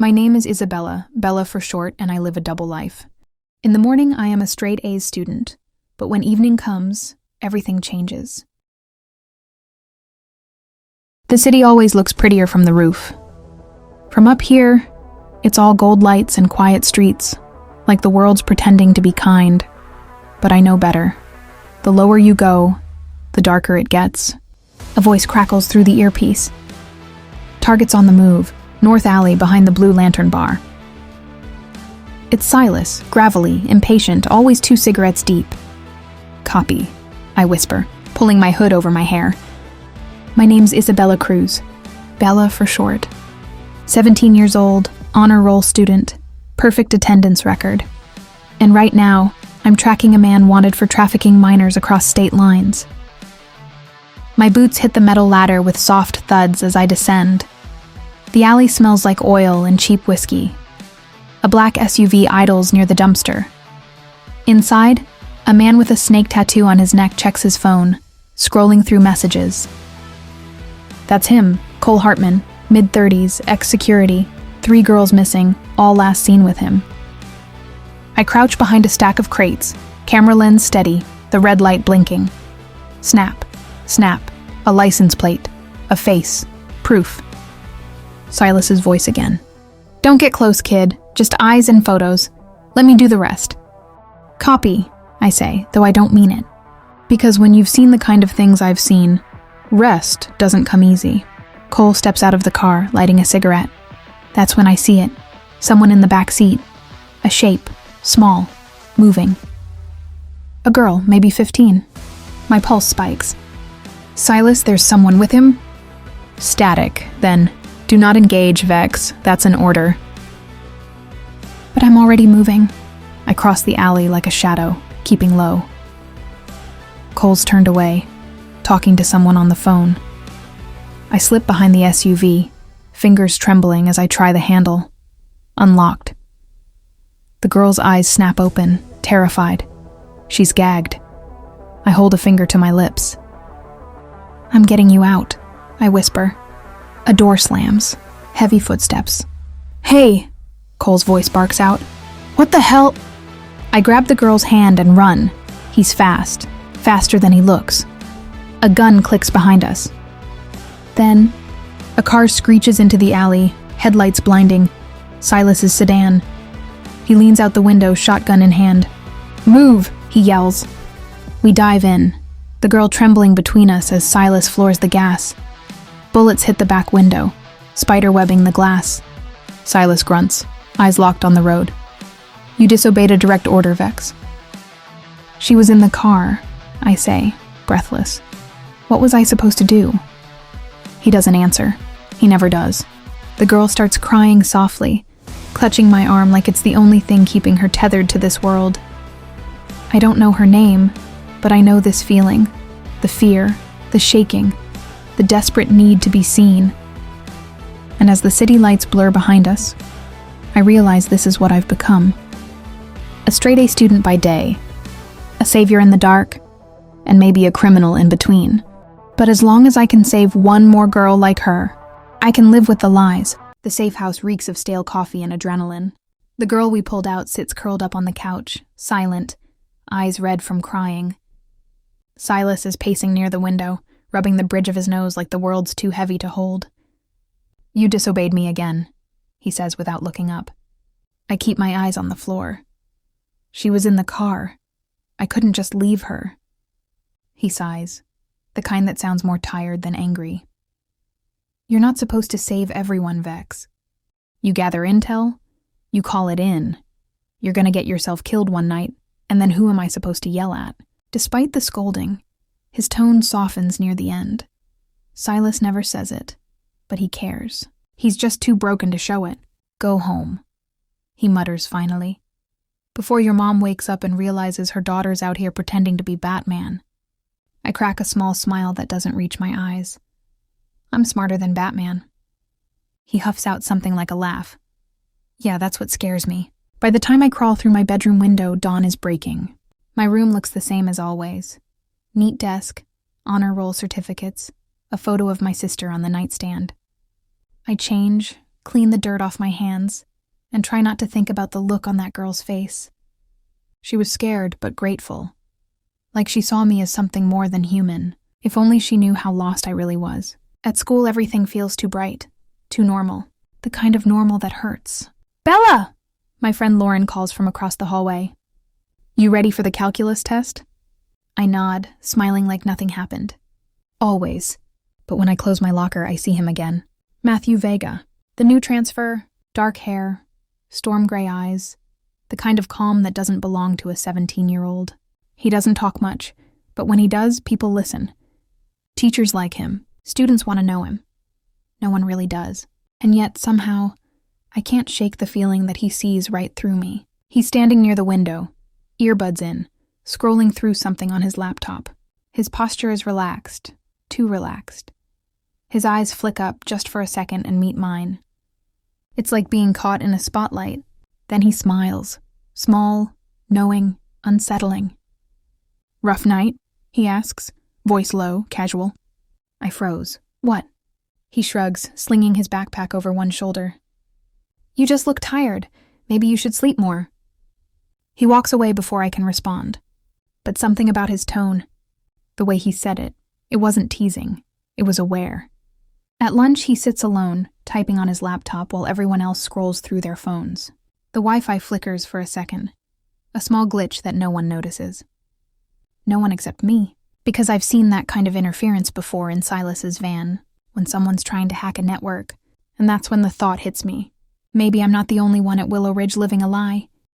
My name is Isabella, Bella for short, and I live a double life. In the morning, I am a straight A's student, but when evening comes, everything changes. The city always looks prettier from the roof. From up here, it's all gold lights and quiet streets, like the world's pretending to be kind. But I know better. The lower you go, the darker it gets. A voice crackles through the earpiece. Target's on the move, North Alley behind the Blue Lantern bar. It's Silas, gravelly, impatient, always 2 cigarettes deep. Copy, I whisper, pulling my hood over my hair. My name's Isabella Cruz, Bella for short. 17 years old, honor roll student, perfect attendance record. And right now, I'm tracking a man wanted for trafficking minors across state lines. My boots hit the metal ladder with soft thuds as I descend. The alley smells like oil and cheap whiskey. A black SUV idles near the dumpster. Inside, a man with a snake tattoo on his neck checks his phone, scrolling through messages. That's him, Cole Hartman, mid-30s, ex-security, 3 girls missing, all last seen with him. I crouch behind a stack of crates, camera lens steady, the red light blinking. Snap, snap, a license plate, a face, proof. Silas's voice again. Don't get close, kid, just eyes and photos. Let me do the rest. Copy, I say, though I don't mean it. Because when you've seen the kind of things I've seen, rest doesn't come easy. Cole steps out of the car, lighting a cigarette. That's when I see it. Someone in the back seat. A shape, small, moving. A girl, maybe 15. My pulse spikes. Silas, there's someone with him? Static, then. Do not engage, Vex. That's an order. But I'm already moving. I cross the alley like a shadow, keeping low. Cole's turned away, talking to someone on the phone. I slip behind the SUV, fingers trembling as I try the handle. Unlocked. The girl's eyes snap open, terrified. She's gagged. I hold a finger to my lips. I'm getting you out, I whisper. A door slams. Heavy footsteps. Hey! Cole's voice barks out. What the hell? I grab the girl's hand and run. He's fast. Faster than he looks. A gun clicks behind us. Then, a car screeches into the alley, headlights blinding. Silas's sedan. He leans out the window, shotgun in hand. Move! He yells. We dive in, the girl trembling between us as Silas floors the gas. Bullets hit the back window, spiderwebbing the glass. Silas grunts, eyes locked on the road. You disobeyed a direct order, Vex. She was in the car, I say, breathless. What was I supposed to do? He doesn't answer. He never does. The girl starts crying softly, clutching my arm like it's the only thing keeping her tethered to this world. I don't know her name, but I know this feeling, the fear, the shaking, the desperate need to be seen. And as the city lights blur behind us, I realize this is what I've become. A straight-A student by day, a savior in the dark, and maybe a criminal in between. But as long as I can save one more girl like her, I can live with the lies. The safe house reeks of stale coffee and adrenaline. The girl we pulled out sits curled up on the couch, silent, eyes red from crying. Silas is pacing near the window, rubbing the bridge of his nose like the world's too heavy to hold. You disobeyed me again, he says without looking up. I keep my eyes on the floor. She was in the car. I couldn't just leave her. He sighs, the kind that sounds more tired than angry. You're not supposed to save everyone, Vex. You gather intel, you call it in. You're gonna get yourself killed one night, and then who am I supposed to yell at? Despite the scolding, his tone softens near the end. Silas never says it, but he cares. He's just too broken to show it. Go home, he mutters finally. Before your mom wakes up and realizes her daughter's out here pretending to be Batman. I crack a small smile that doesn't reach my eyes. I'm smarter than Batman. He huffs out something like a laugh. Yeah, that's what scares me. By the time I crawl through my bedroom window, dawn is breaking. My room looks the same as always. Neat desk, honor roll certificates, a photo of my sister on the nightstand. I change, clean the dirt off my hands, and try not to think about the look on that girl's face. She was scared but grateful, like she saw me as something more than human. If only she knew how lost I really was. At school, everything feels too bright, too normal, the kind of normal that hurts. "Bella!" My friend Lauren calls from across the hallway. "You ready for the calculus test?" I nod, smiling like nothing happened. Always. But when I close my locker, I see him again. Matthew Vega. The new transfer, dark hair, storm gray eyes, the kind of calm that doesn't belong to a 17-year-old. He doesn't talk much, but when he does, people listen. Teachers like him. Students want to know him. No one really does. And yet, somehow, I can't shake the feeling that he sees right through me. He's standing near the window, earbuds in, scrolling through something on his laptop. His posture is relaxed, too relaxed. His eyes flick up just for a second and meet mine. It's like being caught in a spotlight. Then he smiles, small, knowing, unsettling. "Rough night?" he asks, voice low, casual. I froze. "What?" He shrugs, slinging his backpack over one shoulder. "You just look tired. Maybe you should sleep more." He walks away before I can respond. But something about his tone, the way he said it wasn't teasing. It was aware. At lunch, he sits alone, typing on his laptop while everyone else scrolls through their phones. The Wi-Fi flickers for a second, a small glitch that no one notices. No one except me, because I've seen that kind of interference before in Silas's van, when someone's trying to hack a network, and that's when the thought hits me. Maybe I'm not the only one at Willow Ridge living a lie.